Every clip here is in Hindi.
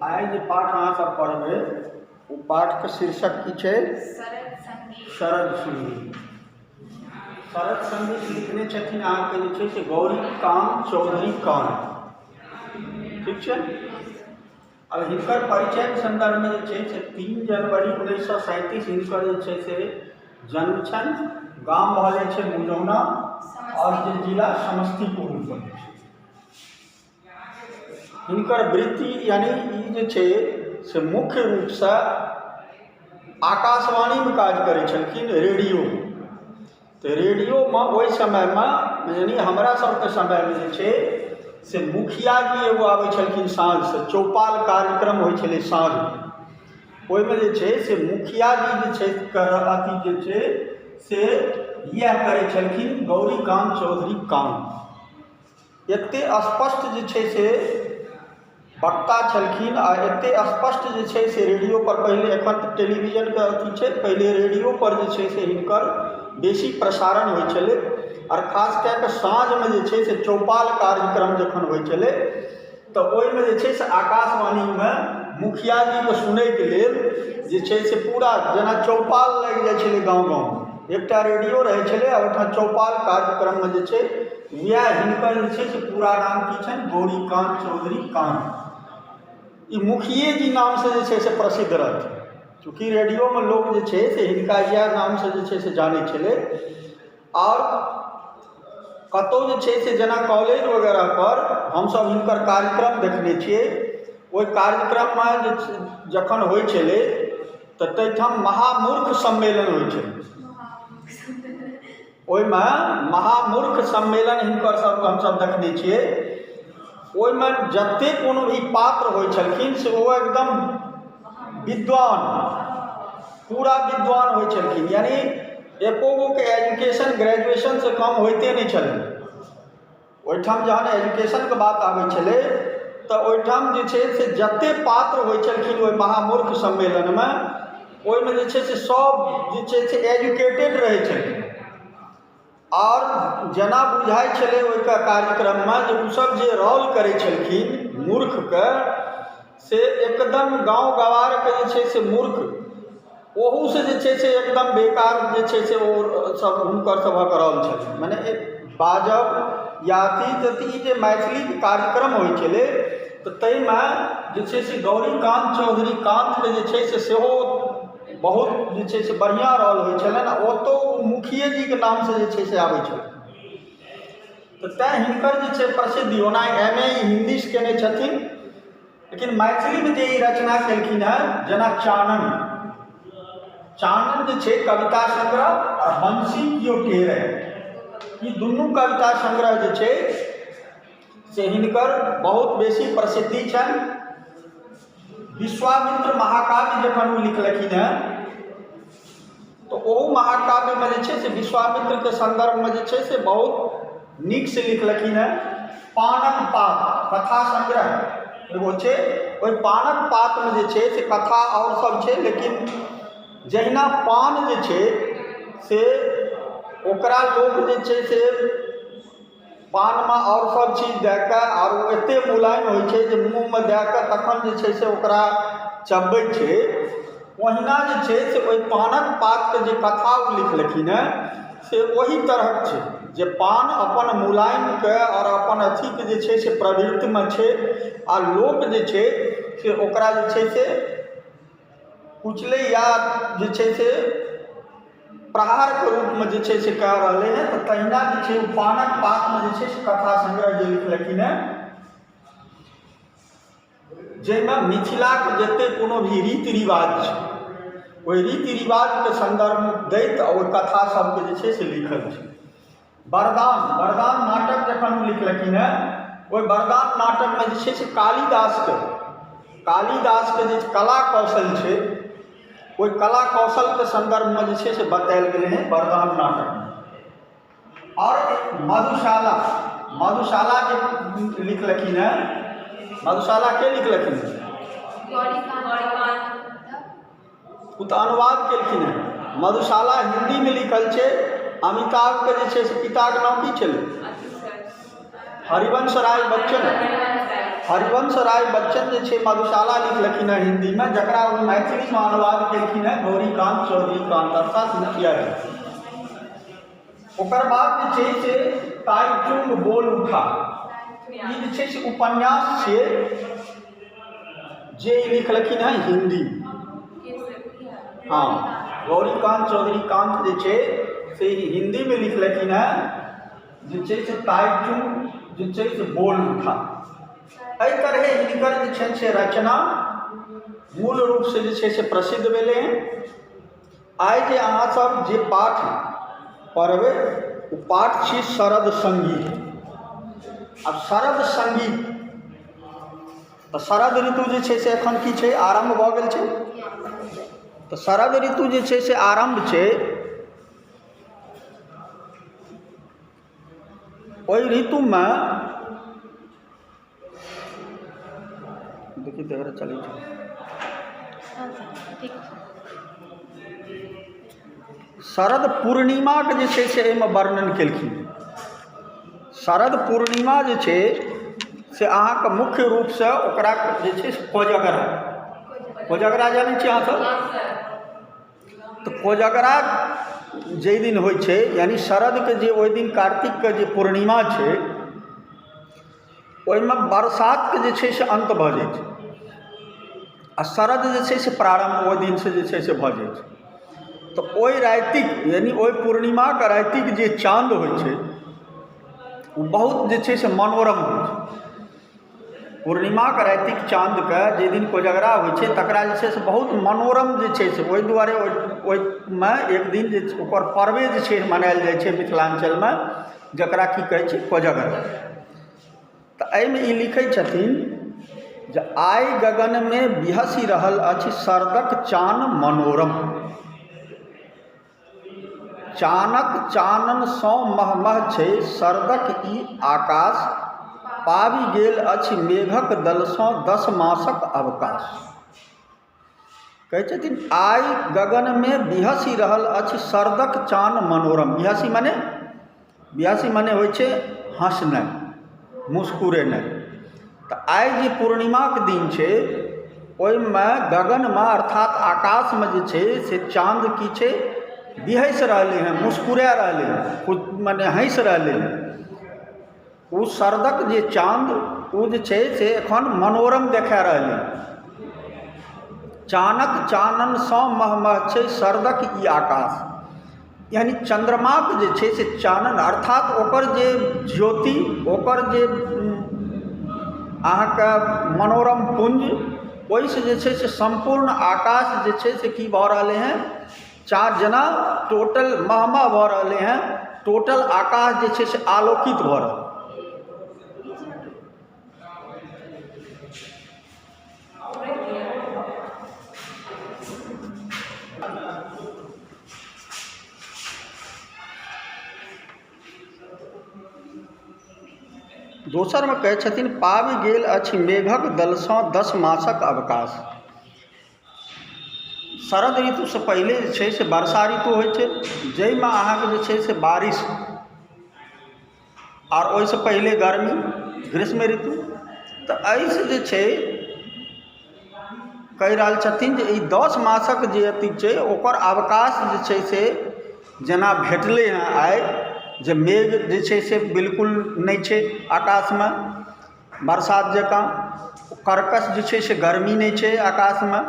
आइ जे पाठ अहाँ सब पढ़बै ओ पाठ के शीर्षक की छै? शरद संगीत। शरद संगीत लिखने छथिन अहाँके जे छै से गौरीकांत चौधरी कांत। ठीक छै। अब हिनकर परिचय के संदर्भ में जे छै से 3 जनवरी 1937 हिनकर जे छै से जन्म छनि। गाम भऽ छै मुजौना और जे जिला समस्तीपुर में छै। हिनकर वृत्ति यानी ई जे छै से मुख्य रूप से आकाशवाणी में काज करै छलखिन, रेडियो। तो रेडियो में ओहि समय में यानी हमरा सबके समय में जे छै से मुखिया जी एगो आबै छलखिन साँझ से, चौपाल कार्यक्रम होइ छलै साँझ में। ओहिमे जे छै से मुखिया जी जे छै अथी जे छै से इएह करै छलखिन गौरीकांत चौधरी कांत। एते स्पष्ट जे छै से वक्ता छलखिन आ एते स्पष्ट जे छै से रेडियो पर, पहले एखन तऽ टेलीविजन के अथी छै, पहले रेडियो पर जे छै से हिनकर बेसी प्रसारण होइ छलै। और खास कए कऽ साँझ में जे छै से चौपाल कार्यक्रम जखन होइ छलै तऽ ओहिमे जे छै से आकाशवाणी में मुखिया जी के सुनै के लेल जे छै से पूरा जेना चौपाल लागि जाइ छलै गाँव गाँव। एकटा रेडियो रहै छलै आ ओहिठाम चौपाल कार्यक्रम में जे छै वएह हिनकर जे छै से पूरा नाम की छनि? गौरीकांत चौधरी कांत। ई मुखिए जी नाम से जे छै से प्रसिद्ध रहथिन, चूँकि रेडियो में लोग जे छै से हिनका इएह नाम से जे छै से जानै छलै। और कतहु जे छै से जेना कॉलेज वगैरह पर हमसब हिनकर कार्यक्रम देखने छियै। ओहि कार्यक्रम में जखन होइ छलै तऽ ताहिठाम महामूर्ख सम्मेलन होइ छलै। ओहिमे महामूर्ख सम्मेलन हिनकर सबके हमसब देखने छियै। ओहिमे जते कोनो भी पात्र होइ छलखिन से ओ एकदम विद्वान, पूरा विद्वान होइ छलखिन। यानी एको गो के एजुकेशन ग्रेजुएशन से कम होइते नहीं छलै। ओहिठाम जहन एजुकेशन के बात आबै छलै तऽ ओहिठाम जे छै से जते पात्र होइ छलखिन ओहि महामूर्ख सम्मेलन में, ओहिमे जे छै से सब जे छै से एजुकेटेड रहै छलखिन। और जेना बुझाइ छलै ओहिके कार्यक्रम में जे ओसब जे रोल करै छलखिन मूर्ख के, से एकदम गाँव गवार के जे छै से मूर्ख, ओहू से जे छै से एकदम बेकार जे छै से ओ सब हुनकर सभक रोल छलै। मने बाजब या अथी जे मैथिली कार्यक्रम होइ छलै तऽ ताहिमे जे छै से गौरीकांत चौधरी कांत के जे छै से सेहो बहुत जे छै से बढ़िया रोल होइ छलनि। ओतौ मुखिए जी के नाम से जे छै से आबै छलै। तऽ तैँ हिनकर जे छै प्रसिद्धि, ओना MA हिंदी से केने छथिन, लेकिन मैथिली में जे ई रचना केलखिन हैं जेना चानन जे छै कविता संग्रह और बंसी कियो टेरै, ई दुनू कविता संग्रह जे छै से हिनकर बहुत बेसी प्रसिद्धि छनि। विश्वामित्र महाकाव्य जखन ओ लिखलखिन हैं तो ओहू महाकाव्य में जे छै से विश्वामित्र के संदर्भ में जे छै से बहुत नीक से लिखलखिन हैं। पानक पात कथा संग्रह एगो छै, ओहि पानक पात में जे छै से कथा और सब छै, लेकिन जहिना पान जे छै से ओकरा लोग जे छै से पान में और सब चीज दे के और एते मुलायम होइ छै जे मुँह में दे के तखन जे छै से ओकरा चबबै छै। ओहिना जे छै से ओहि पानक पात के जे कथा ओ लिखलखिन हैं से वही तरह छै जे पान अपन मुलायम के और अपन अथी के जे छै से प्रवृत्ति में छै, आ लोक जे छै से ओकरा जे छै से कुचलै या जे छै से प्रहार के रूप में जे छै से कह रहले हैं। तो तहिना जे छै पानक पात में जे छै से कथा संग्रह जे लिखलखिन हैं, जाहिमे मिथिला के जते कोनो भी रीति रिवाज छै ओहि रीति रिवाज के संदर्भ में दैत और कथा सबके जे छै से लिखल छै। वरदान नाटक जखन ओ लिखलखिन हैं, ओहि वरदान नाटक में जे छै से कालिदास के जे कला कौशल छै ओहि कला कौशल के संदर्भ में जे छै से बतायल गेलै हैं वरदान नाटक में। और मधुशाला जे लिखलखिन हैं, मधुशाला के लिखलखिन हैं? ओ तऽ अनुवाद केलखिन हैं। मधुशाला हिंदी में लिखल छै। अमिताभ के जे छै से पिता के नाम की छलै? हरिवंश राय बच्चन। हरिवंश राय बच्चन जे छै मधुशाला लिखलखिन हँ हिन्दीमे, जकरा ओ मैथिलीमे अनुवाद केलखिन हँ गौरीकांत चौधरीकांत अर्थात मुखिया जी। ओकर बाद जे छै से ताइचुंग बोल उठा, ई जे छै से उपन्यास छियै जे लिखलखिन हँ हिंदी। हाँ, गौरीकांत चौधरीकांत जे छै से हिंदीमे लिखलखिन हँ जे छै से ताइचुंग जे छै से बोल उठा। एहि तरहे हिनकर जे छै से रचना मूल रूपसँ जे छै से प्रसिद्ध भेलै हँ। आइ जे अहाँसभ जे पाठ पढ़बै ओ पाठ छी शरद संगीत। आब शरद संगीत तऽ शरद ऋतु जे छै से एखन की छै, आरम्भ भऽ गेल छै। तऽ शरद ऋतु जे छै से आरम्भ छै, ओहि ऋतुमे देखिए देख रहे चलिए शरद पूर्णिमाके जे छै से एहिमे वर्णन केलखिन। शरद पूर्णिमा जे छै से अहाँके मुख्य रूपसँ ओकरा जे छै से कोजगरा जानै छियै अहाँसभ। तऽ कोजगरा जाहि दिन होइ छै, यानी शरदके जे ओहि दिन कार्तिकके जे पूर्णिमा छै, ओहिमे बरसातके जे छै से अन्त भऽ जाइ छै आ शरद जे छै से प्रारम्भ ओहि दिनसँ जे छै से भऽ जाइ छै। तऽ ओहि रातिक यानी ओहि पूर्णिमाके रातिक जे चाँद होइ छै ओ बहुत जे छै से मनोरम होइ छै। पूर्णिमाके रातिक चाँदके जाहि दिन कोजगरा होइ छै तकरा जे छै से बहुत मनोरम जे छै से ओहि दुआरे ओहिमे एक दिन जे ओकर पर्वे जे छै मनायल जाइ छै मिथिलाञ्चलमे, जकरा की कहै छै कोजगरा। तऽ एहिमे ई लिखै छथिन जे आइ गगनमे बिहसि रहल अछि शरदक चान मनोरम, चानक चाननसँ महमह छै शरदक ई आकाश, पाबि गेल अछि मेघक दलसँ 10 मासक अवकाश। कहै छथिन आइ गगनमे बिहसि रहल अछि शरदक चान मनोरम। बिहसि मने होइ छै हँसनाइ, मुस्कुरेनाइ। तऽ आइ जे पूर्णिमाके दिन छै ओहिमे गगनमे अर्थात आकाशमे जे छै से चाँद की छै बिहसि रहलै हँ, मुस्कुरा रहलै हँ, मने हँसि रहलै हँ। ओ शरदक जे चाँद ओ जे छै से एखन मनोरम देखा रहलै हँ। चानक चाननसँ महमह छै शरदक ई आकाश, यानी चन्द्रमाके जे छै से चानन अर्थात ओकर जे ज्योति, ओकर जे अहाँके मनोरम पुञ्ज, ओहिसँ जे छै से सम्पूर्ण आकाश जे छै से की भऽ रहलै हँ, चाँद जेना टोटल महमह भऽ रहलै हँ, टोटल आकाश जे छै से आलोकित भऽ रहल। दोसरमे कहै छथिन पाबि गेल अछि मेघक दलसँ 10 मासक अवकाश। शरद ऋतुसँ पहिले जे छै से वर्षा ऋतु होइ छै, जाहिमे अहाँके जे छै से बारिश, आओर ओहिसँ पहिले गर्मी ग्रीष्म ऋतु। तऽ एहिसँ जे छै कहि रहल छथिन जे ई 10 मासक जे अथी छै ओकर अवकाश जे छै से जेना भेटलै हँ आइ, जे मेघ जे छै से बिल्कुल नहि छै आकाशमे बरसात जकाँ, कर्कश जे छै से गर्मी नहि छै आकाशमे,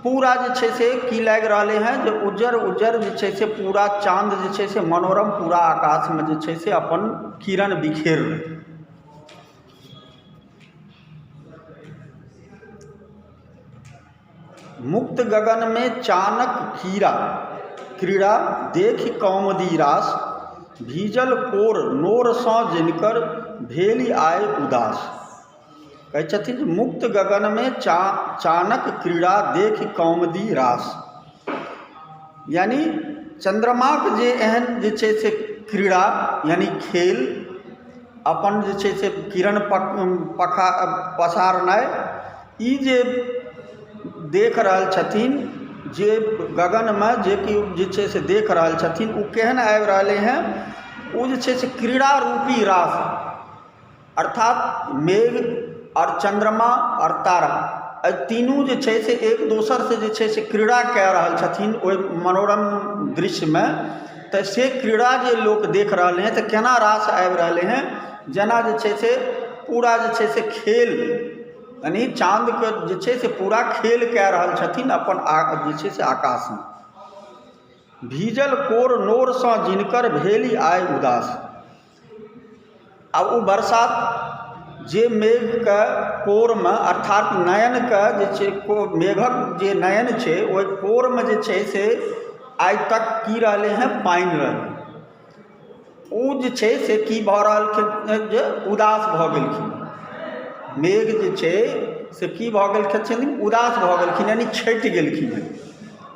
पूरा जे छै से की लागि रहलै हँ जे उज्जर उज्जर जे छै से पूरा चाँद जे छै से मनोरम पूरा आकाशमे जे छै से अपन किरण बिखेर रहै। मुक्त गगनमे चानक क्रीड़ा देखि कौमदी रास, भीजल कोर नोरसँ जिनकर भेली आय उदास। कहै छथिन जे मुक्त गगनमे चानक क्रीड़ा देखि कौमदी रास, यानी चन्द्रमाके जे एहन जे छै से क्रीड़ा यानी खेल, अपन जे छै से किरण पसारनाइ, ई जे देख रहल छथिन, जे गगनमे जे कि जे छै से देख रहल छथिन, ओ केहन आबि रहलै हँ, ओ जे छै से क्रीड़ा रूपी रास, अर्थात मेघ और चंद्रमा और तारा तीनू जे छै से एक दोसर से जे छै से क्रीड़ा कए रहल छथिन ओहि मनोरम दृश्य में। तो से क्रीड़ा जे लोग देख रहे हैं तो केना रास आबि रहे हैं, जेना जे छै से पूरा जे छै से खेल, यानी चाँद के जे छै से पूरा खेल कए रहल छथिन अपन जे छै से आकाश में। भीजल कोर नोर सँ जिनकर भेली आय उदास। अब वो बरसात जे मेघ के कोर में अर्थात नयन के जे छै मेघक जे नयन छै ओहि कोर में जे छै से आइ तक की रहले हैं, पानि रहलै। ओ जे छै से की भऽ रहलखिन, जे उदास भऽ गेलखिन। मेघ जे छै से की भऽ गेलखिन, उदास भऽ गेलखिन, यानी छटि गेलखिन।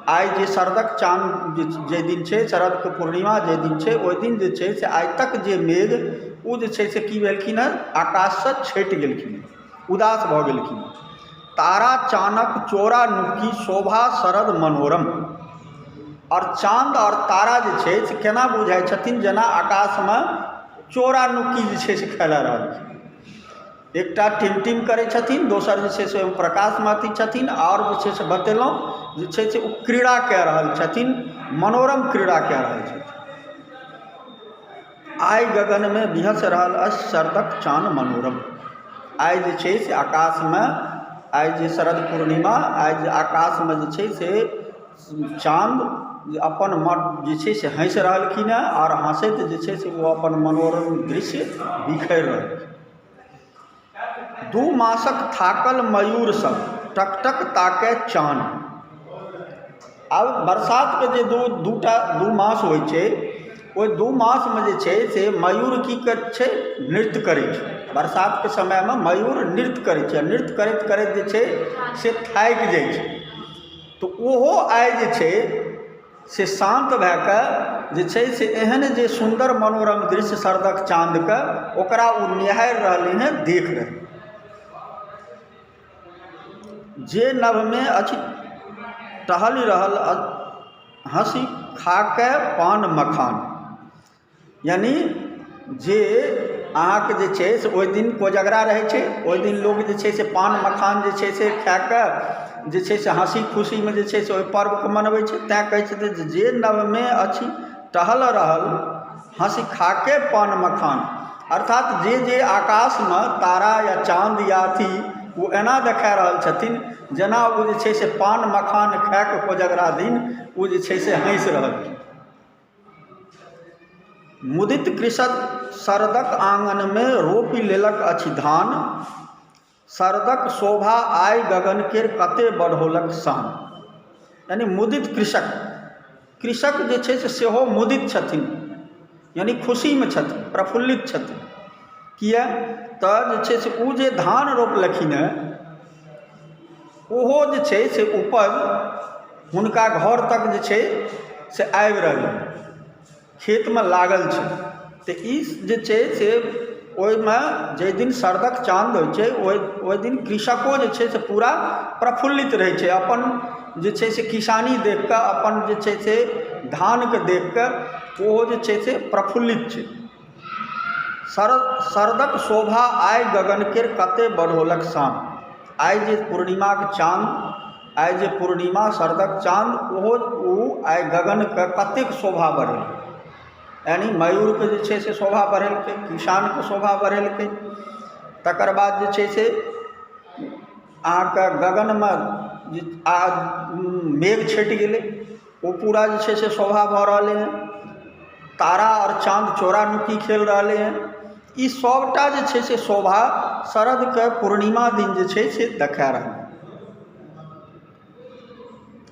आइ जे शरदक चाँद जे दिन छै, शरद के पूर्णिमा जे दिन छै, ओहि दिन जे छै से आइ तक जे मेघ ओ जे छै से की भेलखिन हँ, आकाश से छटि गेलखिन, उदास भऽ गेलखिन। तारा चानक चोरा नुकी शोभा शरद मनोरम। और चाँद और तारा जे छै से केना बुझाइ छथिन, जेना आकाश में चोरा नुकी जे छै से खेला रहल। एकटा टिमटिम करै छथिन, दोसर जे छै से प्रकाश महती छथिन, और जे छै से बतेलहुँ जे छै से ओ क्रीड़ा कए रहल छथिन, मनोरम क्रीड़ा कए रहल छथिन। आइ गगन में बिहस रहल अछि शरदक चाँद मनोरम। आइ जे छै से आकाश में, आइ जे शरद पूर्णिमा, आइ जे आकाश में जे छै से चाँद अपन जे छै से हँसि रहलखिन हेँ, और हँसैत जे छै से वो अपन मनोरम दृश्य बिखेर रहलखिन। दू मासक थाकल मयूर सब टकटक ताके चान। अब बरसात के जे दू मास होइ छै, ओहि 2 मास में जे छै से मयूर की करै छै, नृत्य करै छै। बरसात के समय में मयूर नृत्य करै छै, नृत्य करैत करैत जे छै से थाकि जाइ छै। तो ओहो आइ जे छै से शांत भए कऽ जे छै से एहन जे सुंदर मनोरम दृश्य शरदक चाँद के ओकरा ओ निहारि रहले हैं, देख रहे। जे नभ में अछि टहल रहल हंसी खाके पान मखान। यानी जे अहाँके जे छै से ओहि दिन कोजगरा रहै छै, ओहि दिन लोग जे छै से पान मखान जे छै से खाके जे छै से हंसी खुशी में जे छै से ओहि पर्व के मनबै छै। तैं कहै छथिन जे नभ में अछि टहल रहल हंसी खाके पान मखान। अर्थात जे आकाश में तारा या चाँद या अथी वो एना देखा रहल छथिन जेना वो जे छै से पान मखान खाके कोजगरा दिन वो जे छै से हंसि रहल। मुदित कृषक शरदक आंगन में रोपि लेलक अछि धान। शरदक शोभा आइ गगन केर कते बढ़ौलक शान। यानी मुदित कृषक, कृषक जे छै से सेहो मुदित छथिन, यानी खुशी में छथिन, प्रफुल्लित छथिन। किया तऽ जे छै से ओ जे धान रोपलखिन हेँ ओहो जे छै से उपज हुनका घर तक जे छै से आबि रहलै, खेत में लागल छै। तऽ ई जे छै से ओहिमे जाहि दिन शरदक चाँद होइ छै ओहि दिन कृषको जे छै से पूरा प्रफुल्लित रहै छै, अपन जे छै से किसानी देख कऽ, अपन जे छै से धानके देख कऽ ओहो जे छै से प्रफुल्लित छै। शरदक शोभा आइ गगन केर कते बढ़ौलक शान। आइ जे पूर्णिमाके चाँद, आइ जे पूर्णिमा शरदक चाँद ओहो आइ गगनके कतेक शोभा बढ़ेलकै। यानी मयूरके जे छै से शोभा बढ़ेलकै, किसानके शोभा बढ़ेलकै। तकर बाद जे छै से अहाँके गगनमे मेघ छटि गेलै, ओ पूरा जे छै से शोभा भऽ रहलै हैं। तारा और चाँद चोरा नुकी खेल रहले हैं। ई सबटा जे छै से शोभा शरदके पूर्णिमा दिन जे छै से देखा रहल।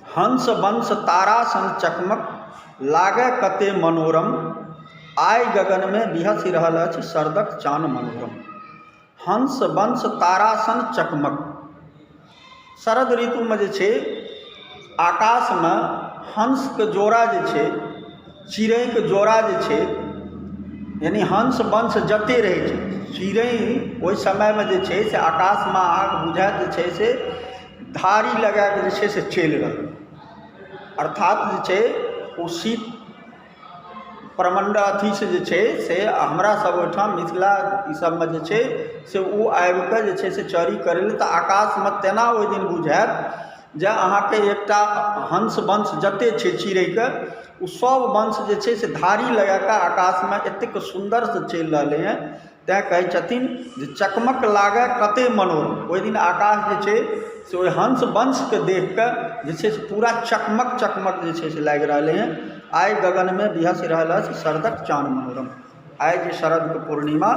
हंस वंश तारा सन चकमक लागे कते मनोरम। आइ गगन में बिहसि रहल अछि शरदक चान मनोरम। हंस वंश तारा सन चकमक। शरद ऋतु में जे छै आकाश में हंस के जोड़ा जे छै, चिड़ै के जोड़ा जे छै, यानी हंस वंश जते रहै छै, चिड़ै ओहि समय में जे छै से आकाश में अहाँके बुझायत जे छै से धारी लगा के जे छै से चलि रहल। अर्थात जे छै ओ शीत प्रमंड अथी से जे छै से हमरा सब ओहिठाम मिथिला ई सबमे जे छै से ओ आबि कऽ जे छै से चरी करै लए, तऽ आकाशमे तेना ओहि दिन बुझायत जे अहाँके एकटा हंस वंश जते छै चिड़ैके, ओ सब वंश जे छै से धारी लगा कऽ आकाशमे एतेक सुन्दरसँ चलि रहलै हैं। तैँ कहै छथिन जे चकमक लागय कते मनोरम। ओहि दिन आकाश जे छै से ओहि हंस वंशके देख कऽ जे छै से पूरा चकमक चकमक जे छै से लागि रहलै हैं। आइ गगनमे बिहस रहल अछि शरदक चान मनोरम। आइ जे शरदके पूर्णिमा